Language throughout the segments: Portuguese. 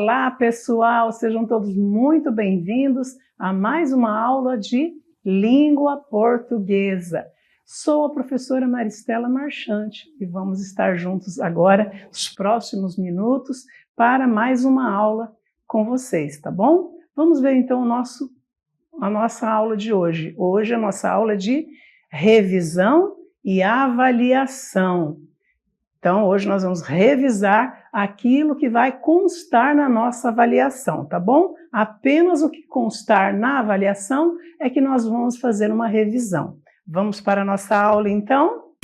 Olá, pessoal! Sejam todos muito bem-vindos a mais uma aula de língua portuguesa. Sou a professora Maristela Marchante e vamos estar juntos agora, nos próximos minutos, para mais uma aula com vocês, tá bom? Vamos ver então a nossa aula de hoje. Hoje a nossa aula é de revisão e avaliação. Então, hoje nós vamos revisar aquilo que vai constar na nossa avaliação, tá bom? Apenas o que constar na avaliação é que nós vamos fazer uma revisão. Vamos para a nossa aula, então?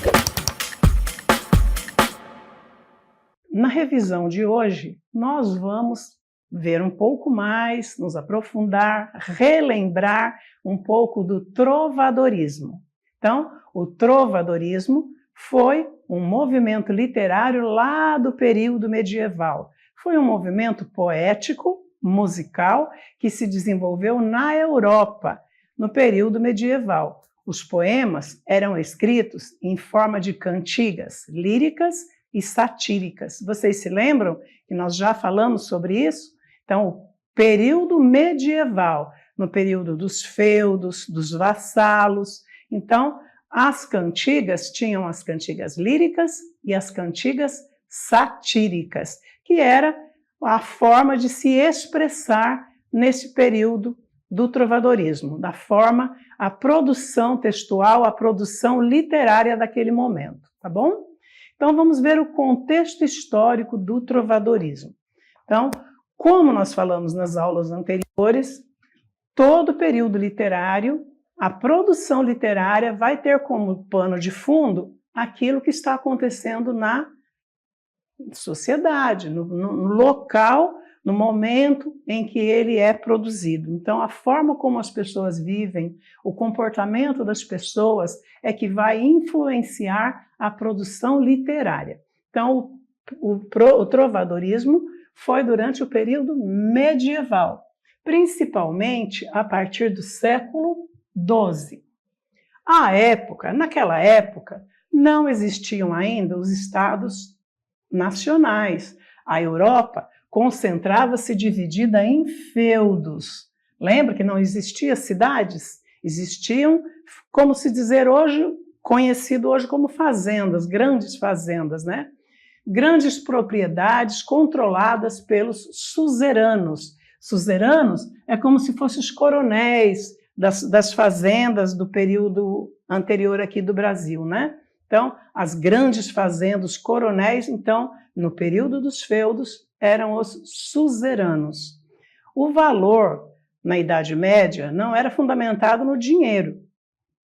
Na revisão de hoje, nós vamos ver um pouco mais, nos aprofundar, relembrar um pouco do trovadorismo. Então, o trovadorismo foi um movimento literário lá do período medieval. Foi um movimento poético, musical, que se desenvolveu na Europa, no período medieval. Os poemas eram escritos em forma de cantigas líricas e satíricas. Vocês se lembram que nós já falamos sobre isso? Então, o período medieval, no período dos feudos, dos vassalos. Então, as cantigas tinham as cantigas líricas e as cantigas satíricas, que era a forma de se expressar nesse período do trovadorismo, da forma, a produção textual, a produção literária daquele momento, tá bom? Então vamos ver o contexto histórico do trovadorismo. Então, como nós falamos nas aulas anteriores, todo período literário, a produção literária vai ter como pano de fundo aquilo que está acontecendo na sociedade, no local, no momento em que ele é produzido. Então, a forma como as pessoas vivem, o comportamento das pessoas é que vai influenciar a produção literária. Então, o trovadorismo foi durante o período medieval, principalmente a partir do século XII. Naquela época, não existiam ainda os estados nacionais. A Europa concentrava-se dividida em feudos. Lembra que não existiam cidades? Existiam, como se dizer hoje, conhecido hoje como fazendas, grandes fazendas, né? Grandes propriedades controladas pelos suzeranos. Suzeranos é como se fossem os coronéis das fazendas do período anterior aqui do Brasil, né? Então, as grandes fazendas, os coronéis, então, no período dos feudos, eram os suzeranos. O valor, na Idade Média, não era fundamentado no dinheiro,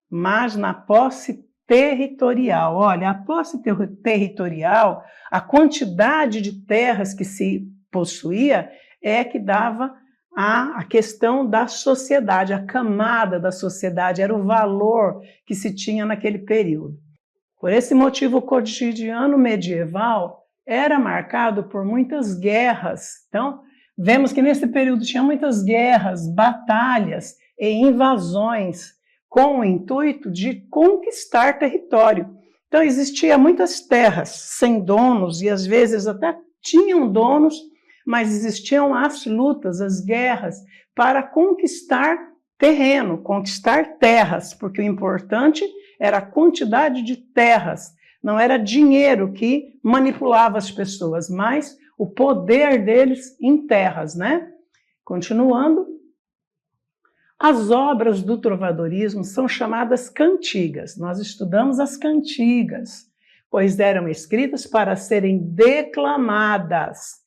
mas na posse territorial. Olha, a posse territorial, a quantidade de terras que se possuía é que dava a questão da sociedade, a camada da sociedade, era o valor que se tinha naquele período. Por esse motivo, o cotidiano medieval era marcado por muitas guerras. Então, vemos que nesse período tinha muitas guerras, batalhas e invasões com o intuito de conquistar território. Então, existiam muitas terras sem donos e às vezes até tinham donos, mas existiam as lutas, as guerras para conquistar terreno, conquistar terras, porque o importante era a quantidade de terras, não era dinheiro que manipulava as pessoas, mas o poder deles em terras, né? Continuando, as obras do trovadorismo são chamadas cantigas. Nós estudamos as cantigas, pois eram escritas para serem declamadas.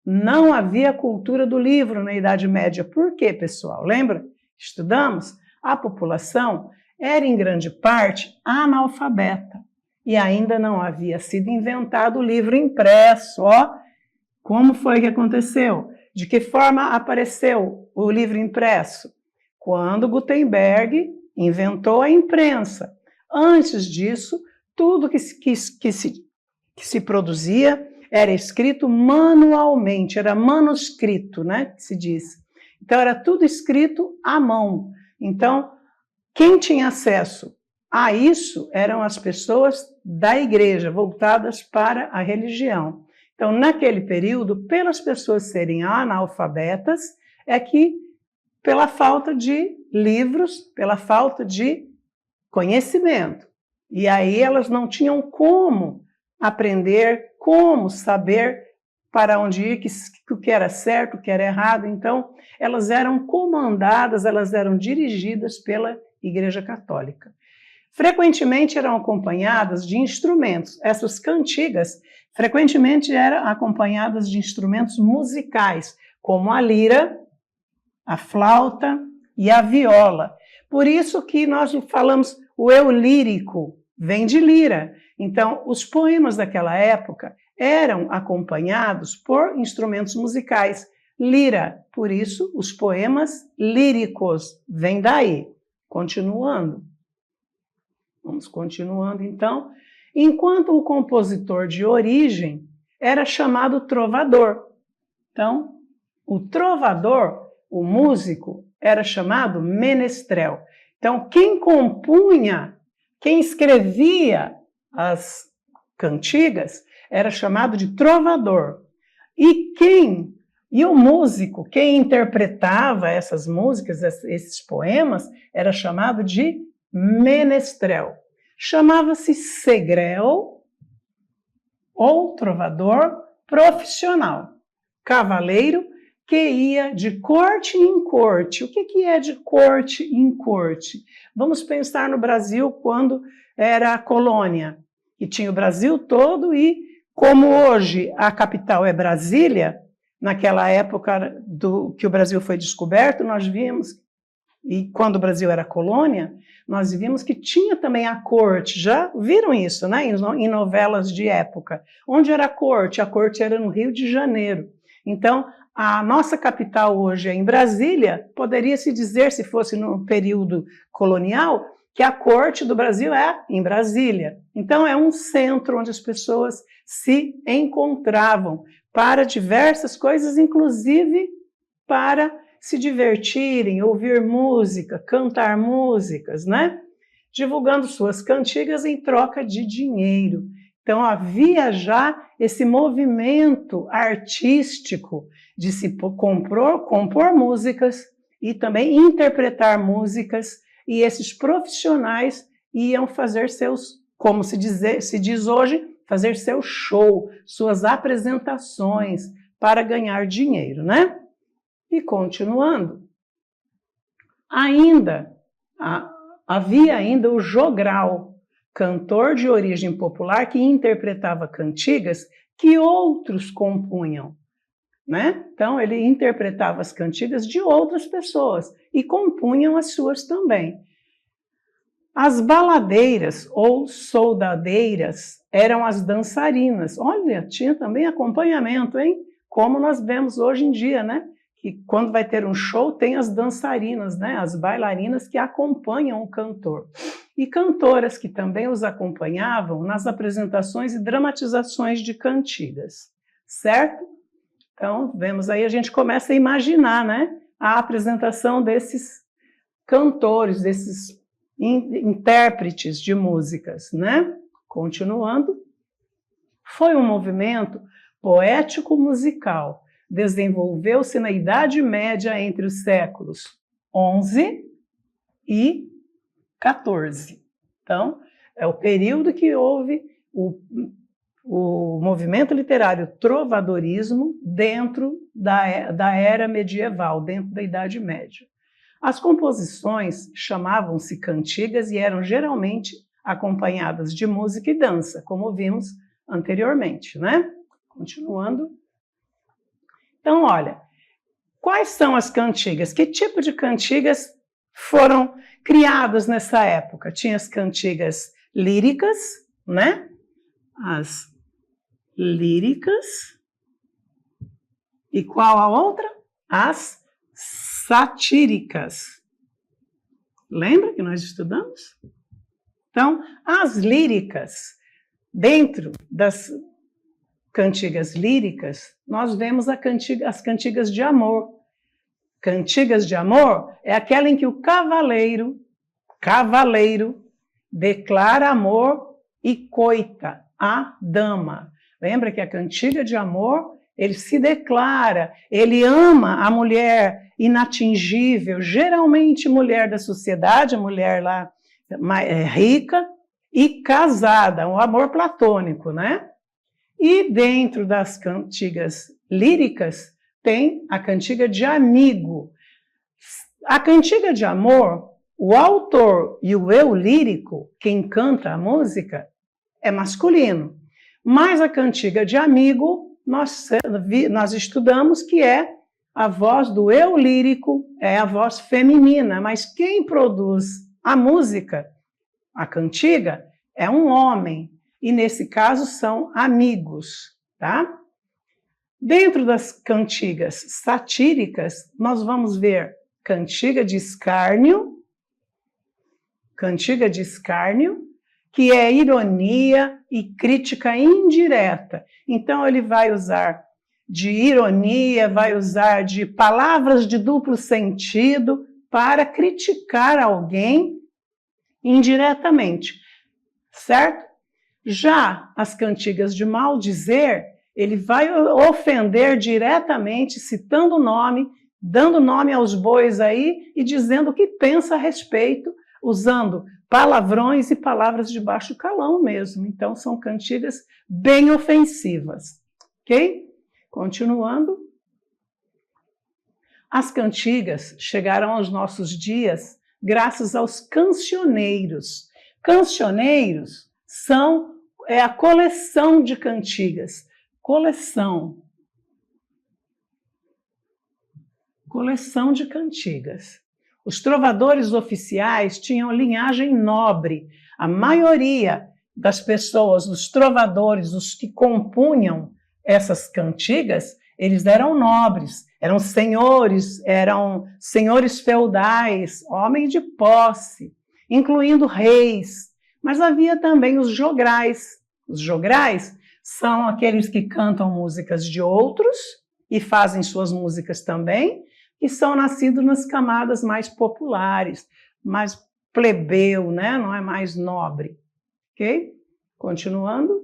Não havia cultura do livro na Idade Média. Por quê, pessoal? Lembra? Estudamos? A população era, em grande parte, analfabeta e ainda não havia sido inventado o livro impresso. Ó, como foi que aconteceu? De que forma apareceu o livro impresso? Quando Gutenberg inventou a imprensa. Antes disso, tudo que se produzia era escrito manualmente, era manuscrito, né, que se diz. Então, era tudo escrito à mão. Então, quem tinha acesso a isso eram as pessoas da igreja, voltadas para a religião. Então, naquele período, pelas pessoas serem analfabetas, é que pela falta de livros, pela falta de conhecimento. E aí elas não tinham como aprender, como saber para onde ir, o que era certo, o que era errado. Então, elas eram comandadas, elas eram dirigidas pela Igreja Católica. Frequentemente eram acompanhadas de instrumentos. Essas cantigas frequentemente eram acompanhadas de instrumentos musicais, como a lira, a flauta e a viola. Por isso que nós falamos o eu lírico, vem de lira. Então, os poemas daquela época eram acompanhados por instrumentos musicais. Lira, por isso os poemas líricos, vem daí. Continuando. Vamos continuando, então. Enquanto o compositor de origem era chamado trovador. Então, o trovador, o músico, era chamado menestrel. Então, quem compunha, quem escrevia as cantigas, era chamado de trovador. E o músico, quem interpretava essas músicas, esses poemas, era chamado de menestrel. Chamava-se segrel ou trovador profissional, cavaleiro que ia de corte em corte. O que é de corte em corte? Vamos pensar no Brasil quando era a colônia, e tinha o Brasil todo, e como hoje a capital é Brasília, naquela época que o Brasil foi descoberto, nós vimos, e quando o Brasil era colônia, nós vimos que tinha também a corte. Já viram isso, né? Em novelas de época. Onde era a corte? A corte era no Rio de Janeiro. Então, a nossa capital hoje é em Brasília. Poderia-se dizer, se fosse no período colonial, que a corte do Brasil é em Brasília. Então, é um centro onde as pessoas se encontravam para diversas coisas, inclusive para se divertirem, ouvir música, cantar músicas, né? Divulgando suas cantigas em troca de dinheiro. Então, havia já esse movimento artístico de se compor músicas e também interpretar músicas, e esses profissionais iam fazer seus, como se diz hoje, fazer seu show, suas apresentações para ganhar dinheiro, né? E continuando, havia ainda o jogral, cantor de origem popular que interpretava cantigas que outros compunham, né? Então, ele interpretava as cantigas de outras pessoas e compunham as suas também. As baladeiras ou soldadeiras eram as dançarinas. Olha, tinha também acompanhamento, hein? Como nós vemos hoje em dia, né? Que quando vai ter um show, tem as dançarinas, né? As bailarinas que acompanham o cantor. E cantoras que também os acompanhavam nas apresentações e dramatizações de cantigas, certo? Então, vemos aí, a gente começa a imaginar, né? A apresentação desses cantores, desses intérpretes de músicas, né? Continuando. Foi um movimento poético-musical. Desenvolveu-se na Idade Média entre os séculos XI e XIV. Então, é o período que houve o movimento literário trovadorismo dentro da era medieval, dentro da Idade Média. As composições chamavam-se cantigas e eram geralmente acompanhadas de música e dança, como vimos anteriormente, né? Continuando. Então, olha, quais são as cantigas? Que tipo de cantigas foram criadas nessa época? Tinha as cantigas líricas, né? As líricas. E qual a outra? As satíricas. Lembra que nós estudamos? Então, as líricas, dentro das cantigas líricas, nós vemos as cantigas de amor. Cantigas de amor é aquela em que o cavaleiro declara amor e coita a dama. Lembra que a cantiga de amor, ele se declara, ele ama a mulher inatingível, geralmente mulher da sociedade, a mulher lá rica e casada, um amor platônico, né? E dentro das cantigas líricas tem a cantiga de amigo. A cantiga de amor, o autor e o eu lírico, quem canta a música, é masculino. Mas a cantiga de amigo, nós estudamos que é a voz do eu lírico, é a voz feminina. Mas quem produz a música, a cantiga, é um homem. E nesse caso são amigos, tá? Dentro das cantigas satíricas, nós vamos ver cantiga de escárnio, que é ironia e crítica indireta. Então ele vai usar de ironia, vai usar de palavras de duplo sentido para criticar alguém indiretamente, certo? Já as cantigas de maldizer, ele vai ofender diretamente, citando o nome, dando nome aos bois aí e dizendo o que pensa a respeito, usando palavrões e palavras de baixo calão mesmo. Então, são cantigas bem ofensivas, ok? Continuando. As cantigas chegaram aos nossos dias graças aos cancioneiros. Cancioneiros é a coleção de cantigas. Coleção de cantigas. Os trovadores oficiais tinham linhagem nobre. A maioria das pessoas, os trovadores, os que compunham essas cantigas, eles eram nobres, eram senhores feudais, homens de posse, incluindo reis. Mas havia também os jograis. Os jograis são aqueles que cantam músicas de outros e fazem suas músicas também, que são nascidos nas camadas mais populares, mais plebeu, né? Não é mais nobre. Ok? Continuando.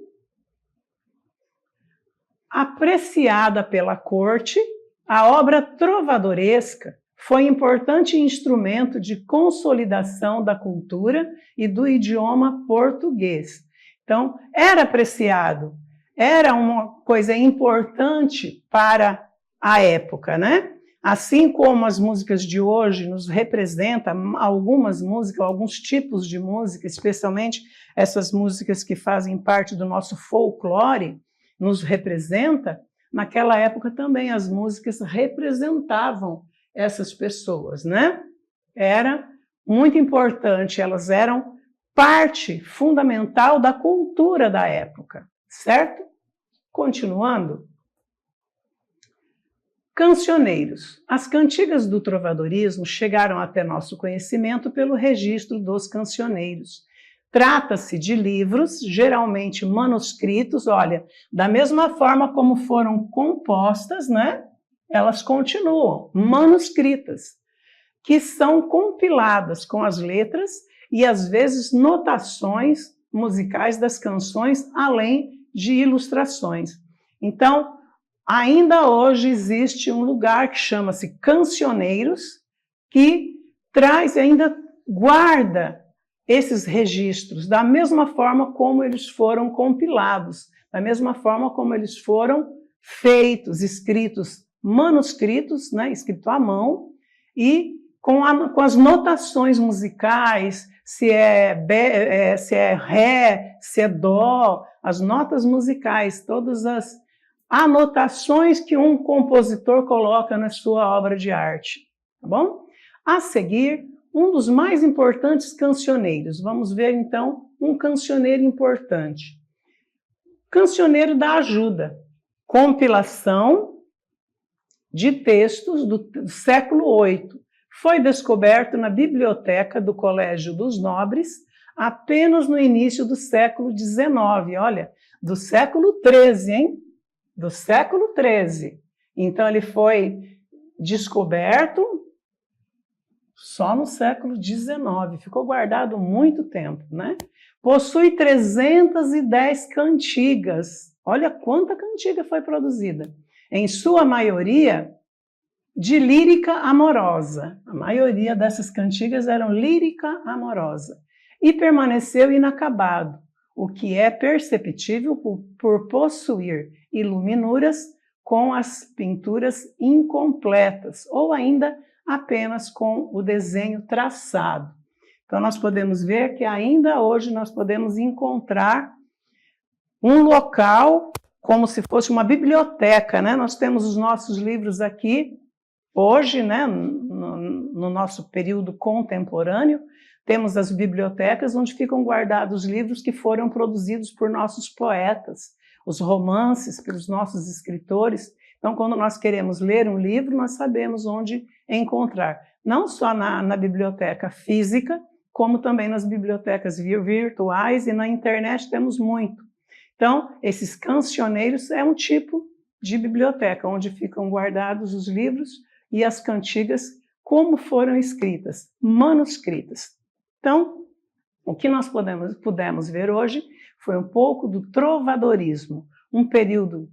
Apreciada pela corte, a obra trovadoresca foi importante instrumento de consolidação da cultura e do idioma português. Então, era apreciado, era uma coisa importante para a época, né? Assim como as músicas de hoje nos representam, algumas músicas, alguns tipos de música, especialmente essas músicas que fazem parte do nosso folclore, nos representa, naquela época também as músicas representavam essas pessoas, né? Era muito importante, elas eram parte fundamental da cultura da época, certo? Continuando. Cancioneiros. As cantigas do trovadorismo chegaram até nosso conhecimento pelo registro dos cancioneiros. Trata-se de livros, geralmente manuscritos, olha, da mesma forma como foram compostas, né? Elas continuam, manuscritas, que são compiladas com as letras e, às vezes, notações musicais das canções, além de ilustrações. Então, ainda hoje existe um lugar que chama-se Cancioneiros, que traz e ainda guarda esses registros, da mesma forma como eles foram compilados, da mesma forma como eles foram feitos, escritos, manuscritos, né, escrito à mão, e com as notações musicais, se é ré, se é dó, as notas musicais, todas as anotações que um compositor coloca na sua obra de arte, tá bom? A seguir, um dos mais importantes cancioneiros. Vamos ver, então, um cancioneiro importante. Cancioneiro da Ajuda, compilação de textos do século VIII. Foi descoberto na biblioteca do Colégio dos Nobres apenas no início do século XIX. Olha, do século XIII, hein? Do século XIII. Então, ele foi descoberto só no século XIX, ficou guardado muito tempo, né? Possui 310 cantigas. Olha quanta cantiga foi produzida. Em sua maioria, de lírica amorosa. A maioria dessas cantigas eram lírica amorosa. E permaneceu inacabado, o que é perceptível por possuir iluminuras com as pinturas incompletas, ou ainda apenas com o desenho traçado. Então, nós podemos ver que ainda hoje nós podemos encontrar um local como se fosse uma biblioteca, né? Nós temos os nossos livros aqui, hoje, né, no nosso período contemporâneo, temos as bibliotecas onde ficam guardados livros que foram produzidos por nossos poetas, os romances pelos nossos escritores. Então, quando nós queremos ler um livro, nós sabemos onde encontrar. Não só na biblioteca física, como também nas bibliotecas virtuais e na internet temos muito. Então, esses cancioneiros é um tipo de biblioteca, onde ficam guardados os livros e as cantigas como foram escritas, manuscritas. Então, o que nós pudemos ver hoje foi um pouco do trovadorismo, um período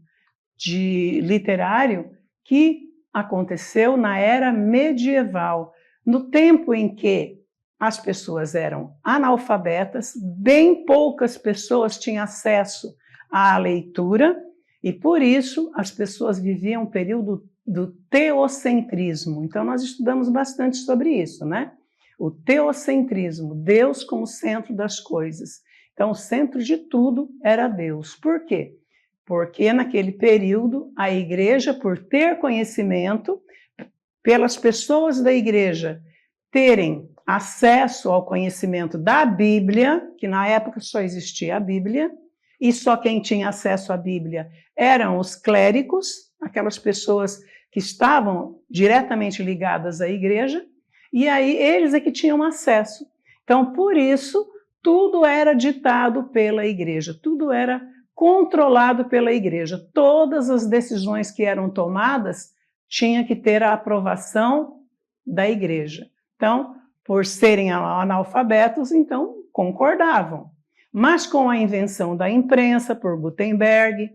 literário que aconteceu na era medieval, no tempo em que as pessoas eram analfabetas, bem poucas pessoas tinham acesso à leitura, e por isso as pessoas viviam um período do teocentrismo. Então, nós estudamos bastante sobre isso, né? O teocentrismo, Deus como centro das coisas. Então, o centro de tudo era Deus. Por quê? Porque naquele período, a igreja, por ter conhecimento, pelas pessoas da igreja terem acesso ao conhecimento da Bíblia, que na época só existia a Bíblia, e só quem tinha acesso à Bíblia eram os clérigos, aquelas pessoas que estavam diretamente ligadas à igreja, e aí eles é que tinham acesso. Então, por isso, tudo era ditado pela igreja, tudo era controlado pela igreja. Todas as decisões que eram tomadas tinham que ter a aprovação da igreja. Então, por serem analfabetos, então concordavam. Mas com a invenção da imprensa por Gutenberg,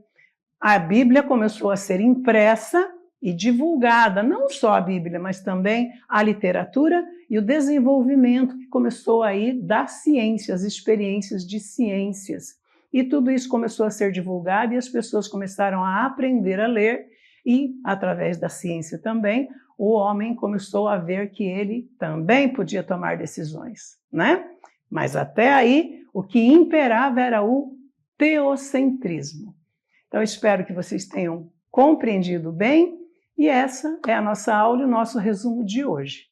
a Bíblia começou a ser impressa e divulgada, não só a Bíblia, mas também a literatura e o desenvolvimento que começou aí da ciência, as experiências de ciências. E tudo isso começou a ser divulgado e as pessoas começaram a aprender a ler e, através da ciência também, o homem começou a ver que ele também podia tomar decisões, né? Mas até aí, o que imperava era o teocentrismo. Então, espero que vocês tenham compreendido bem, e essa é a nossa aula e o nosso resumo de hoje.